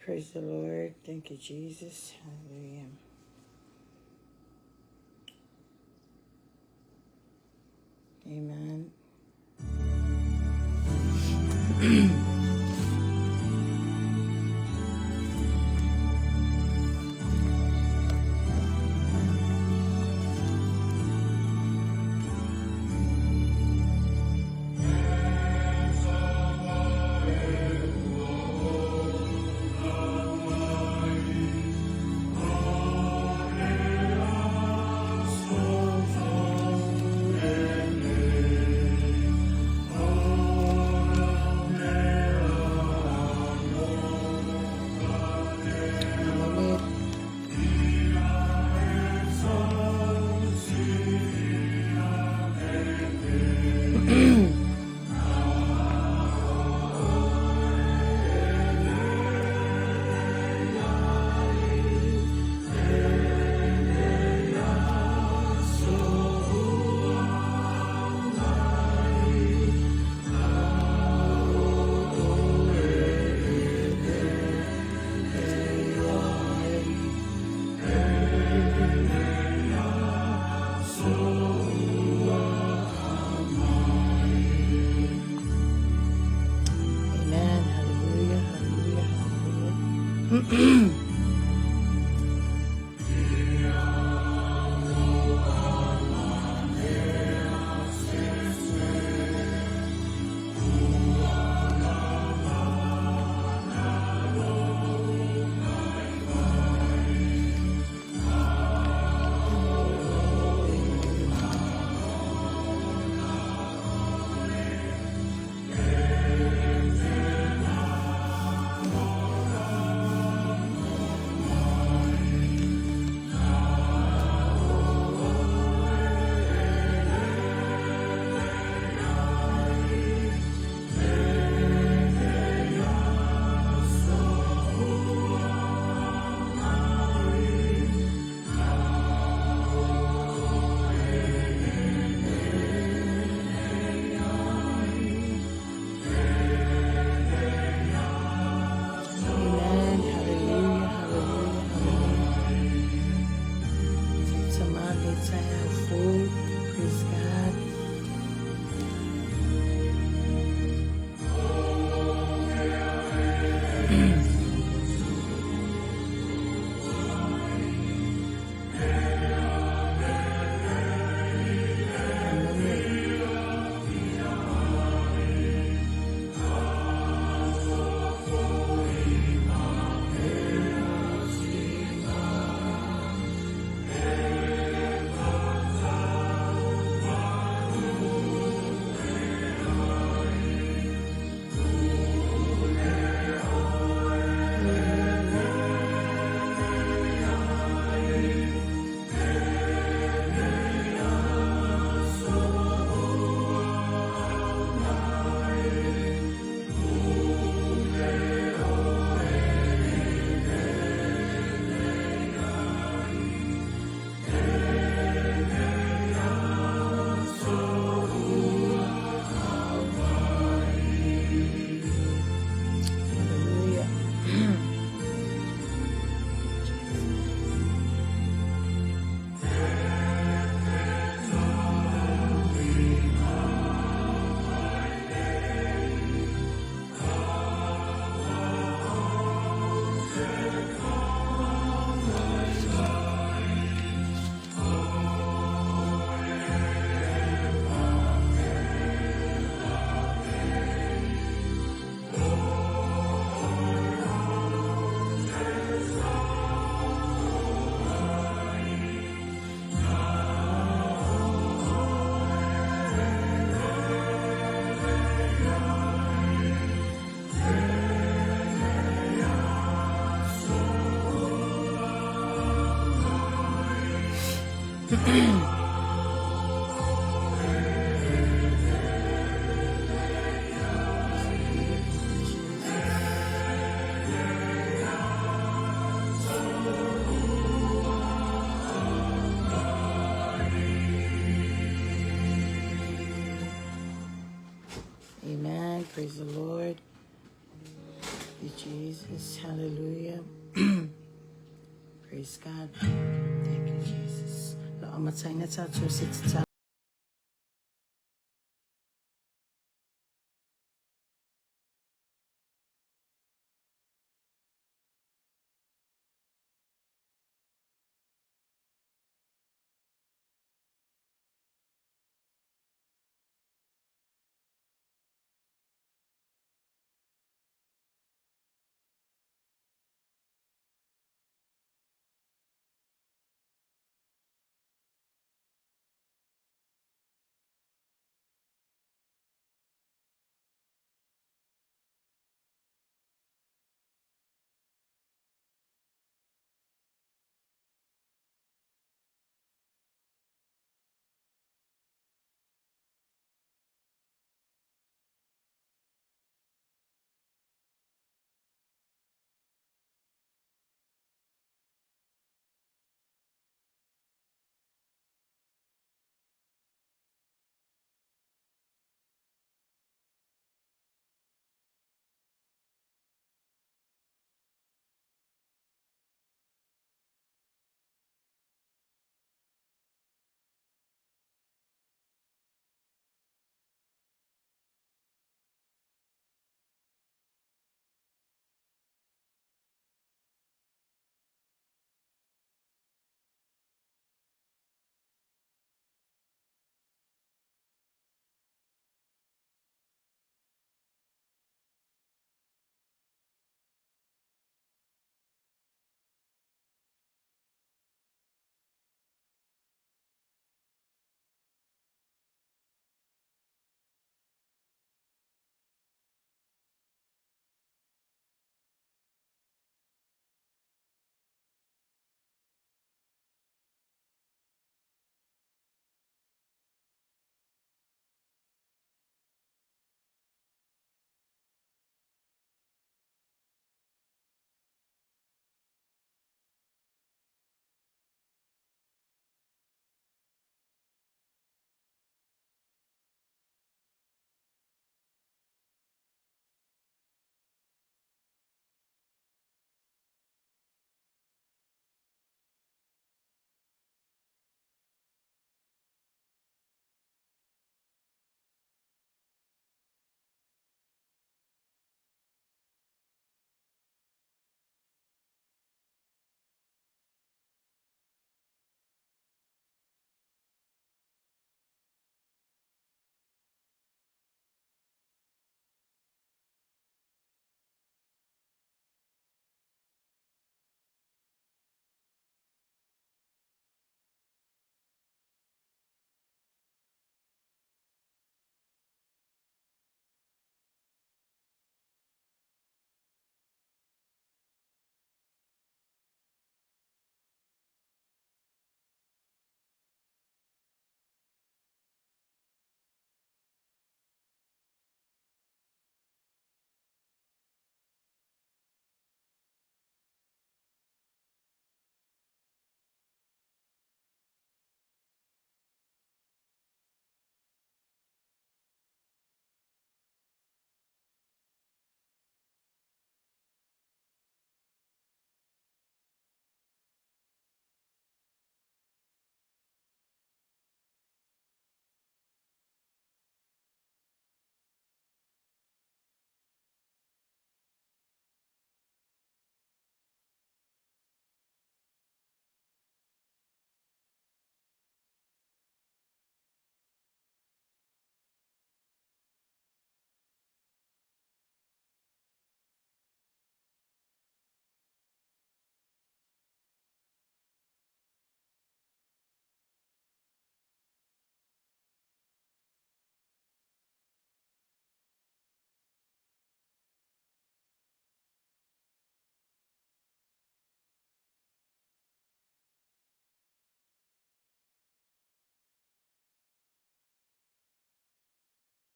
Praise the Lord. Thank you, Jesus. Hallelujah. Amen. Amen. Hallelujah. Hallelujah. Hallelujah. Amen. Hallelujah. Hallelujah. Hallelujah. Someone needs to have food. Praise God. Hallelujah. Amen. Praise the Lord. you, Jesus. Hallelujah. Praise God. Thank you, Jesus. I'm going to sit.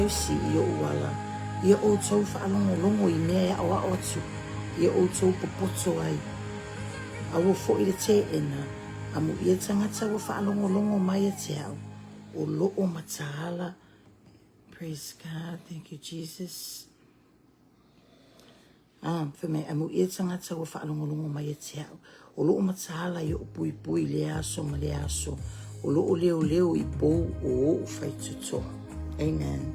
Si yo wala ye o tau whaalongolongo I mea o a otu ye o tau popoto ai a wo fo I le te ena a mo ia tangata wo whaalongolongo mai a te au o loo mataala. Praise God. Thank you, Jesus. Wheme amu ia tangata ua whaalongolongo mai e te au. O loo matahala i o pui pui le aso ma le aso. O loo leo leo i pou o whai tutoa. Amen.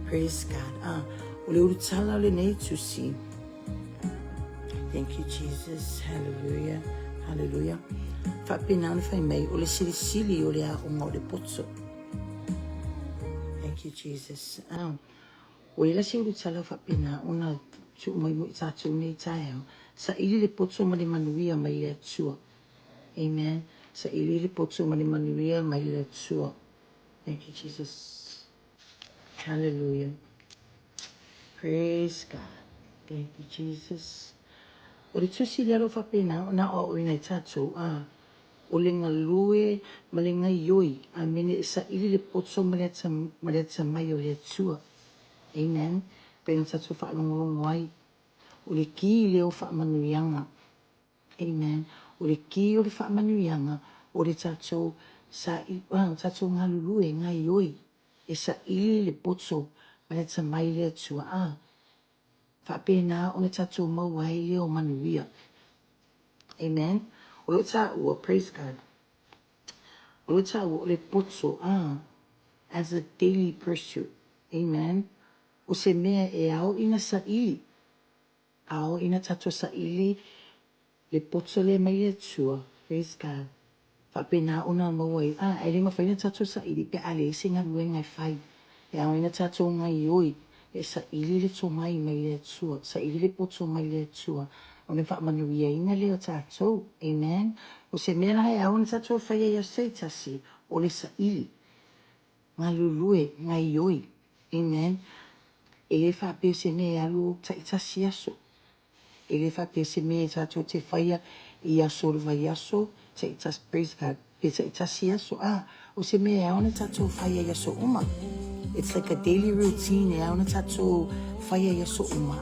Praise God. O leo tala le nei tusi. Thank you, Jesus. Hallelujah. Hallelujah. Whapena whai mai o le sili sili o le a o ngau le poto. Thank you, Jesus. O le lasi o le tala whapena ona tu mai mo i tātou nei tae au. Sa ili le poto ma le manuia mai le atua. Amen. Sa ili le poto ma le manuia mai le atua. Thank you, Jesus. Hallelujah. Praise God. Thank you, Jesus. O le tusi le alo whapena na o ina i tātou. O le ngalue ma le ngai yoi. Amene sa ili le poto ma le ata mai o le atua. Amen. Pena tātou whaalongolongo ai. O le ki leo whaamanuianga. Amen. O le ki o le whaamanuianga. O le tātou sa tātou ngā lulue, ngā ioi. E sa ili le poto ma le mai le atua. Whapena o le tātou mauai leo manuia. Amen. O le tā ua, praise God. O le tā ua o le poto, as a daily pursuit. Amen. O se mea e ao ina sa ili. Ao ina tātou sa ili. Le poto le mai le tua. Praise God. Whapena ona mawai. E le mawhaina tātou sa ili. Pe ale isi ngā lue ngai whai. E ao ina tātou ngai oi. E sa ili le to mai mai le tua. Sa ili le poto mai le tua. O me whaamanuia ina leo tātou. Amen. O se mea lahe ao ina tātou whaia ia seitasi. O le sa ili. Ngā lulue, ngā ioi. Amen. E le whapeo se mea alu taitasi aso. E le whapea se mea tātou te whaia i aso le vai aso, te itas, praise God, pe te itasi aso. O se mea aona tātou whaia i aso uma. It's like a daily routine e aona tātou whaia i aso uma.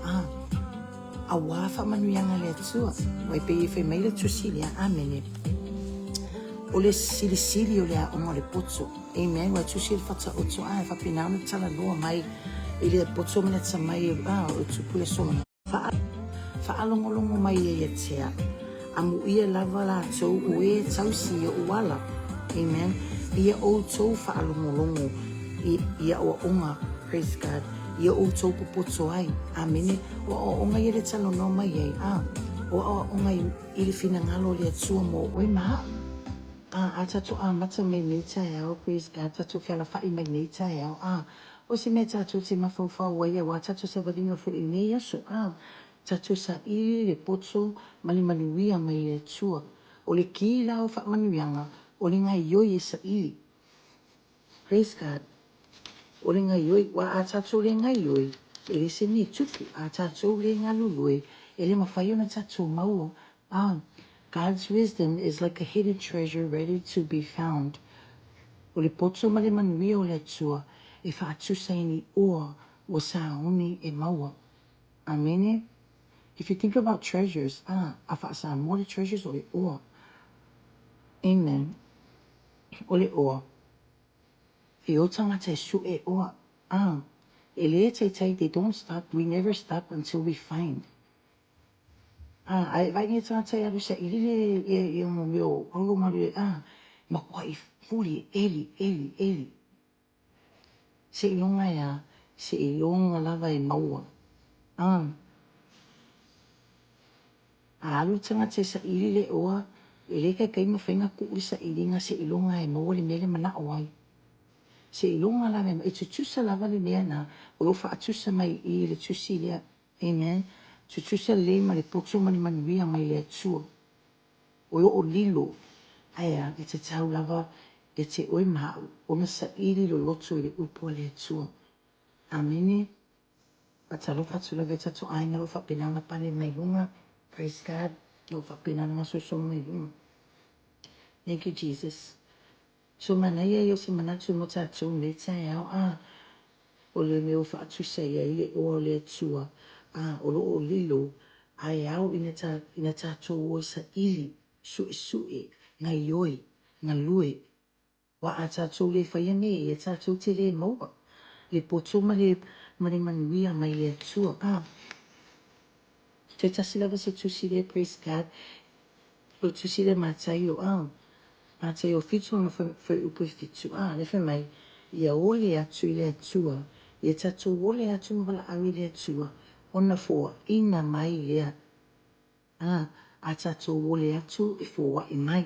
A wafa manuianga le atua. Wai pe e whai meira tusi lea, amene. O le sili sili o lea onga le poto. Amen. Wai tusi le whata oto. E whapena aona tala noa mai. I le poto mena ta mai o tupu le soma. Whaalongolongo mai e tea. Amu ia lava la tau o e tausi e uala. Amen. Ia o tau whaalongolongo. Ia o onga. Praise God. Ia o tau popoto ai. Amene. O onga i le talo no mai ai. O onga i le fina ngalo le atua mo oi maha. A tatu mata me neita e au. Praise God. Tatu whiala whai mai neita e au. O si me tatu te mawhauwhau wai e wa tatu sa waringa fu i nei aso. Tatu sa ili le poto mani manuia mai le tua. O le ki lao wha manuianga. O le ngai ioi e sa ili. Praise God. O le ngai ioi. Wa a tatu le ngai ioi. E le se ni tupu. A tatu le ngai lulue. E le mawhai ona tatu maua. God's wisdom is like a hidden treasure ready to be found. O le poto mani manuia o le tua. E wha atusa ini oa o sa oni e maua. Amene. If you think about treasures, afasa more the treasures o le oa. Amen. O le oa. E o tangata e su e oa. E le te they don't stop. We never stop until we find. Ai vai nge tangata e alusa ili e mo meo. Olo maru ma kwa I fuli eli. Se ilonga ya. Se ilonga lava e maua. Alu tangata sa ili le oa. E le kai mawhainga kuuri sa ili nga se ilonga e maua le mele mana oai. Se ilonga lava e tutusa lava le mea na. O lo wha atusa mai I le tusi lea. Amen. Tutusa le ma le poto mani manuia mai le atua. O o lilo. Aia, e te tau lava e te oi mahau. O na sa ili lo loto I le upo le atua. Amene. Patalo fatula ve tatu aina lo whapena pane mai lunga. Praise God. Lo whapena nga so mai lunga. Thank you, Jesus. So manaya yo si manatu mo tatu me tae au. O le meo whaatusa ia I le o le atua. O lo o lilo. Ai au ina tātou o sa ili. Sue. Ngā ioi. Ngā lue. Wa a tātou le whaia me e tātou te le maua. Le poto ma le manuia mai le atua. Te tasi lava se tusi there, praise God. O tusi there matai o matai o fitu ma whai upu fitu. Lefe mai, ia ole atu i le atua. Ia tatou ole atu ma wala awi le atua. Ona fua ina mai lea. A tatou ole atu e fua i mai.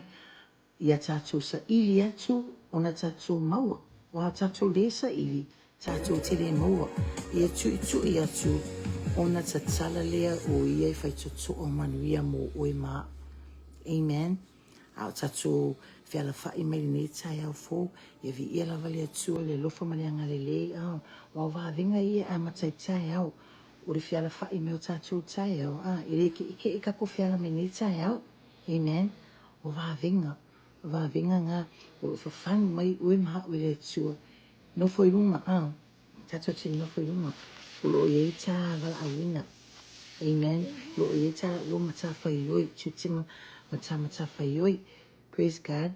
Ia tatou sa ili atu, ona tatou maua. Wa tatou le sa ili, tatou te le maua. Ia tui atu, ona tatala lea o ia i whai tutu o manuia mo oi maa. Amen. Au tatou whiala whai mai nei tai au fō. Ia vi ia lava le atua le lofa ma le angale le au. Wa wavinga ia a matai tai au. O le whiala whai me o tatou tai au. I ke ika ko whiala me nei tai au. Amen. O wavinga ngā. O whawhanu mai ui maha ui le atua. No foi runga tatou te no foi runga. O lo ie ta wala awina. Amen. Lo ie ta lo mata whai oi. Tutima mata whai oi. Praise God.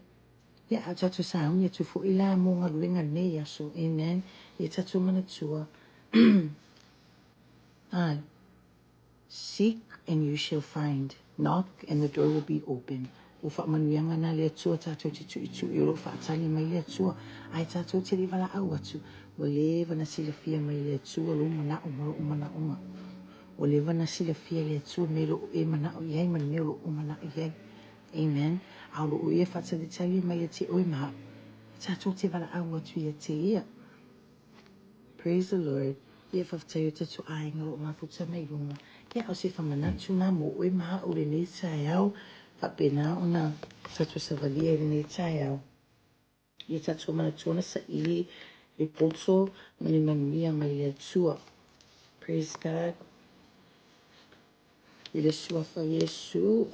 Ia a tatou sa unga tu fo ila mo ngā ruenga nei aso. Amen. Ia tatou mana tua. Seek and you shall find. Knock and the door will be open. O whaamanuianga na lea tua tātou te tui o lo whaatali mai lea tua. Ai tātou te riwala au atu. O le wana sila fia mai lea tua lo mana o maro o mana onga. O le wana sila fia lea tua me lo e mana o iai mani meo lo o mana o iai. Amen. Au lo o ia whaatali tali mai lea te oi maha. Tātou te wala au atu ia te ia. Praise the Lord. Ia whaftai o tatu ainga o maputa mai runga. Ia au se whamanatu nā mo oi maha o le nei tai au. Whapena o nā tatu savalia le nei tai au. Ia tatu manatona sa ili le poto ma le manuia mai le atua. Praise God. I le sua wha Yesu.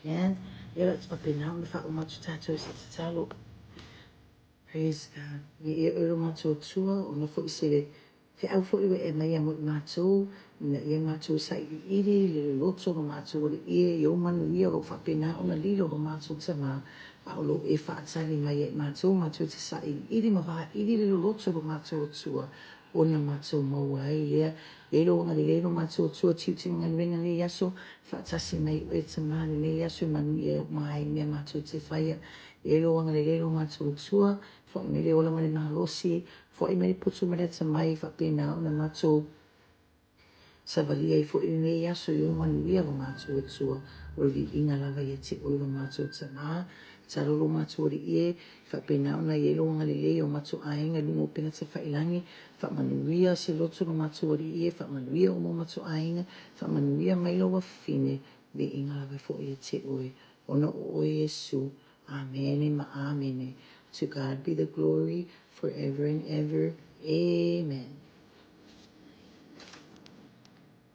Amen. Ia la whapena o na whaumatu tatu sa tatalo. Praise God. Ia ero mātou tua o na fo i se Fe au fo iwe e mai amo mātou, na ia mātou sa iri, le loto o mātou le ia, i o manu ia o whapena o na lilo o mātou ta mā, a o lo e whaatari mai e mātou te sa iri ma wha iri le loto o mātou tua, o na mātou maua ai lea, lelo ngari lelo mātou tua, tiuti ngari renga le yaso, whaatasi mai o e ta mā, le yaso manu ia mai mea mātou te whaia, lelo ngari lelo mātou tua, wha mele ola mani ngā losi, fo i mele putu mele ta mai whapena o na mātou sa valia i fo i nei aso i o manuia o mātou atua o li inga lava i te oilo mātou ta mā ta rolo mātou ori ie whapena o na ielo o ngale lei o mātou ainga lungo pena te whailangi whamanuia se loto o mātou ori ie whamanuia o mātou ainga whamanuia mai loa fine li inga lava i fo i te oi o na o Yesu. Amen ma amen. To God be the glory forever and ever. Amen.